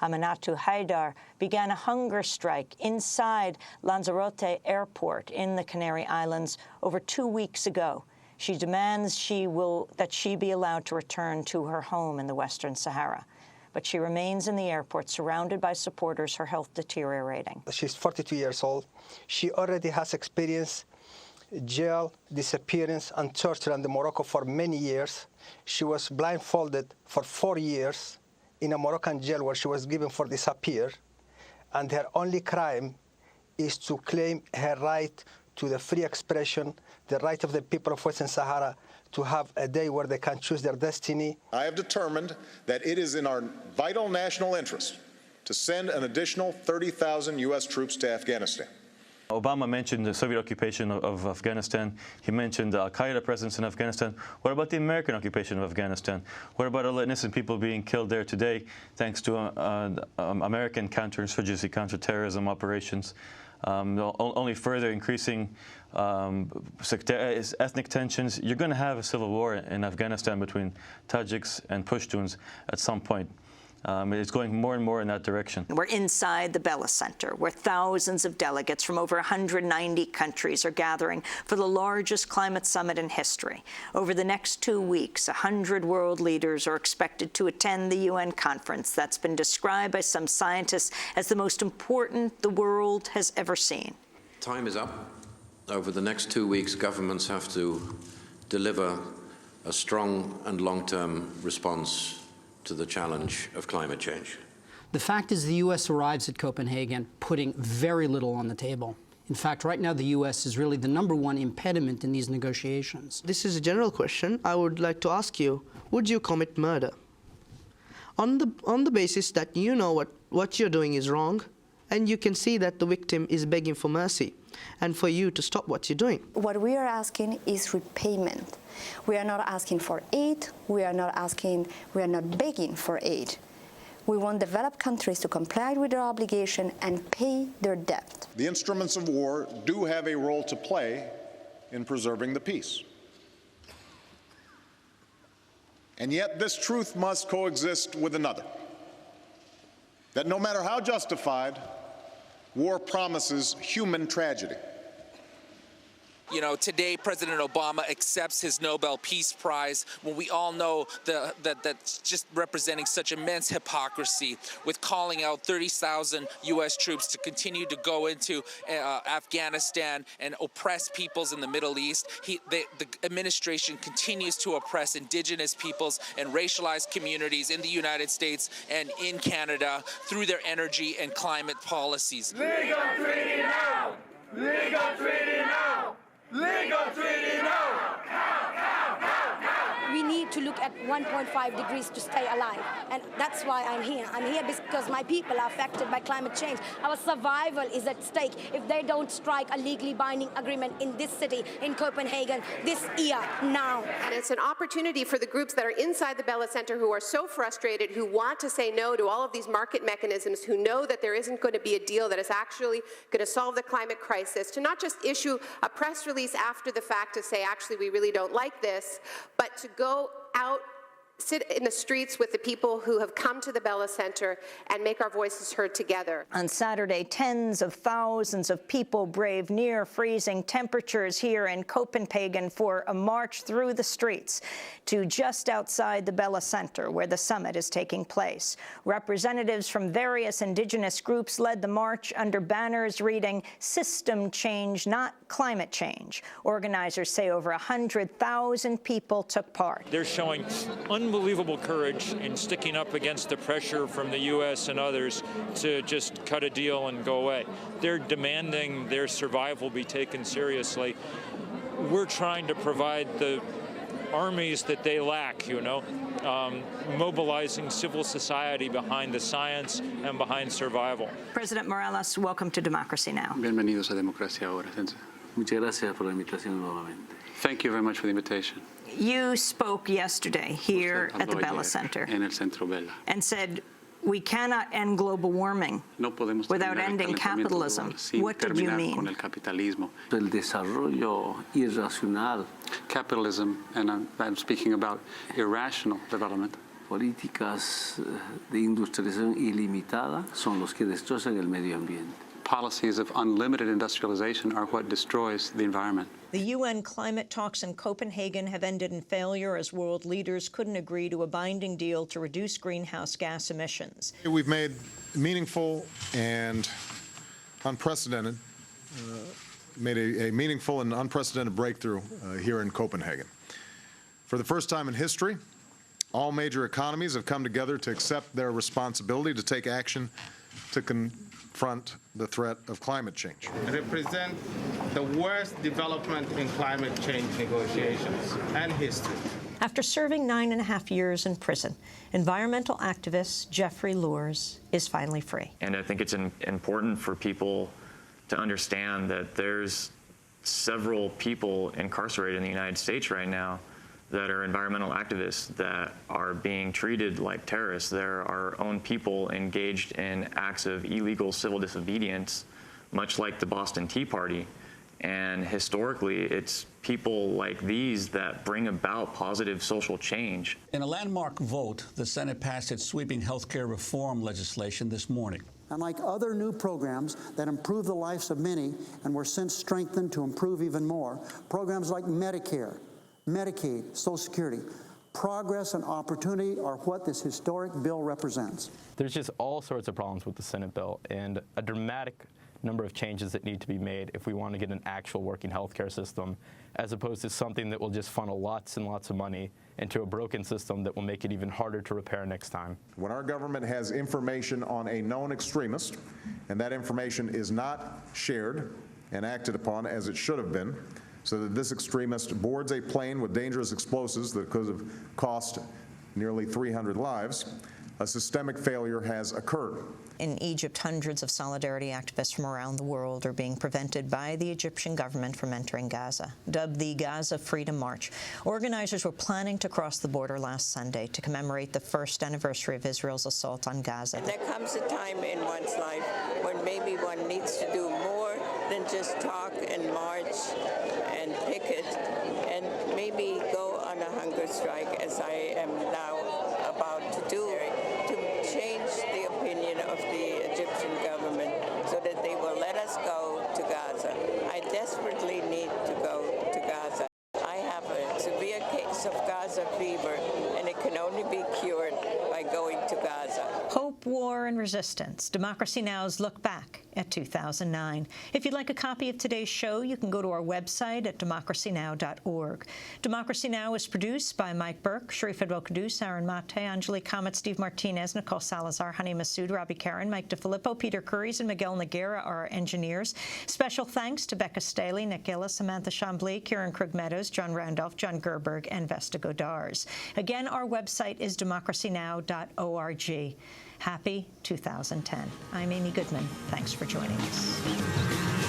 Aminatu Haidar, began a hunger strike inside Lanzarote Airport in the Canary Islands over 2 weeks ago. She demands that she be allowed to return to her home in the Western Sahara. But she remains in the airport, surrounded by supporters, her health deteriorating. She's 42 years old. She already has experienced jail, disappearance, and torture in Morocco for many years. She was blindfolded for 4 years in a Moroccan jail where she was given for disappear. And her only crime is to claim her right to the free expression, the right of the people of Western Sahara to have a day where they can choose their destiny. I have determined that it is in our vital national interest to send an additional 30,000 U.S. troops to Afghanistan. Obama mentioned the Soviet occupation of Afghanistan. He mentioned the al-Qaeda presence in Afghanistan. What about the American occupation of Afghanistan? What about all the innocent people being killed there today thanks to American counterinsurgency, counterterrorism operations? Only further increasing ethnic tensions. You're going to have a civil war in Afghanistan between Tajiks and Pashtuns at some point. It's going more and more in that direction. We're inside the Bella Center, where thousands of delegates from over 190 countries are gathering for the largest climate summit in history. Over the next 2 weeks, 100 world leaders are expected to attend the UN conference that's been described by some scientists as the most important the world has ever seen. Time is up. Over the next 2 weeks, governments have to deliver a strong and long-term response to the challenge of climate change. The fact is the U.S. arrives at Copenhagen putting very little on the table. In fact, right now the U.S. is really the #1 impediment in these negotiations. This is a general question. I would like to ask you, would you commit murder? On the basis that you know what you're doing is wrong, and you can see that the victim is begging for mercy, and for you to stop what you're doing. What we are asking is repayment. We are not asking for aid. We are not begging for aid. We want developed countries to comply with their obligation and pay their debt. The instruments of war do have a role to play in preserving the peace. And yet this truth must coexist with another, that no matter how justified, war promises human tragedy. You know, today President Obama accepts his Nobel Peace Prize when we all know that's just representing such immense hypocrisy with calling out 30,000 U.S. troops to continue to go into Afghanistan and oppress peoples in the Middle East. The administration continues to oppress indigenous peoples and racialized communities in the United States and in Canada through their energy and climate policies. Legal treaty now! Legal treaty now! Legal treaty now! We need to look at 1.5 degrees to stay alive. And that's why I'm here. I'm here because my people are affected by climate change. Our survival is at stake if they don't strike a legally binding agreement in this city, in Copenhagen, this year, now. And it's an opportunity for the groups that are inside the Bella Center who are so frustrated, who want to say no to all of these market mechanisms, who know that there isn't going to be a deal that is actually going to solve the climate crisis, to not just issue a press release after the fact to say, actually, we really don't like this, but to go out, sit in the streets with the people who have come to the Bella Center and make our voices heard together. On Saturday, tens of thousands of people braved near-freezing temperatures here in Copenhagen for a march through the streets to just outside the Bella Center, where the summit is taking place. Representatives from various indigenous groups led the march under banners reading, "System change, not climate change." Organizers say over 100,000 people took part. They're showing unbelievable courage in sticking up against the pressure from the U.S. and others to just cut a deal and go away. They're demanding their survival be taken seriously. We're trying to provide the armies that they lack, you know, mobilizing civil society behind the science and behind survival. President Morales, welcome to Democracy Now! Bienvenidos a Democracia Ahora. Muchas gracias por la invitación nuevamente. Thank you very much for the invitation. You spoke yesterday here at the Bella Center En el Centro Bella. and said, we cannot end global warming without ending capitalism. What did you mean? Con el capitalismo. El desarrollo irracional. Capitalism, and I'm speaking about irrational development, políticas de industrialización ilimitada son los que destrozan el medio ambiente. Policies of unlimited industrialization are what destroys the environment. The UN climate talks in Copenhagen have ended in failure as world leaders couldn't agree to a binding deal to reduce greenhouse gas emissions. We've made meaningful and unprecedented, made a meaningful and unprecedented breakthrough here in Copenhagen. For the first time in history, all major economies have come together to accept their responsibility to take action to confront the threat of climate change. Represent the worst development in climate change negotiations and history. After serving 9.5 years in prison, environmental activist Jeff Free Luers is finally free. And I think it's important for people to understand that there's several people incarcerated in the United States right now that are environmental activists that are being treated like terrorists. There are our own people engaged in acts of illegal civil disobedience, much like the Boston Tea Party. And historically, it's people like these that bring about positive social change. In a landmark vote, the Senate passed its sweeping health care reform legislation this morning. Unlike other new programs that improve the lives of many and were since strengthened to improve even more, programs like Medicare, Medicaid, Social Security, progress and opportunity are what this historic bill represents. There's just all sorts of problems with the Senate bill and a dramatic number of changes that need to be made if we want to get an actual working healthcare system, as opposed to something that will just funnel lots and lots of money into a broken system that will make it even harder to repair next time. When our government has information on a known extremist, and that information is not shared and acted upon as it should have been, so that this extremist boards a plane with dangerous explosives that could have cost nearly 300 lives, a systemic failure has occurred. In Egypt, hundreds of solidarity activists from around the world are being prevented by the Egyptian government from entering Gaza. Dubbed the Gaza Freedom March, organizers were planning to cross the border last Sunday to commemorate the first anniversary of Israel's assault on Gaza. And there comes a time in one's life when maybe one needs to do more than just talk and march and picket and maybe go on a hunger strike, as I am now about to do, to change the opinion of the Egyptian government so that they will let us go to Gaza. I desperately need to go to Gaza. I have a severe case of Gaza fever, and it can only be cured by going to Gaza. Hope, war, and resistance. Democracy Now!'s Look Back at 2009. If you'd like a copy of today's show, you can go to our website at democracynow.org. Democracy Now! Is produced by Mike Burke, Sharif Edwell-Kadus, Aaron Mate, Anjali Kamet, Steve Martinez, Nicole Salazar, Honey Massoud, Robbie Karen, Mike DeFilippo, Peter Curries, and Miguel Noguera are our engineers. Special thanks to Becca Staley, Nick Gillis, Samantha Chambly, Kieran Krug-Meadows, John Randolph, John Gerberg, and Vesta Godars. Again, our website is democracynow.org. Happy 2010. I'm Amy Goodman. Thanks for joining us.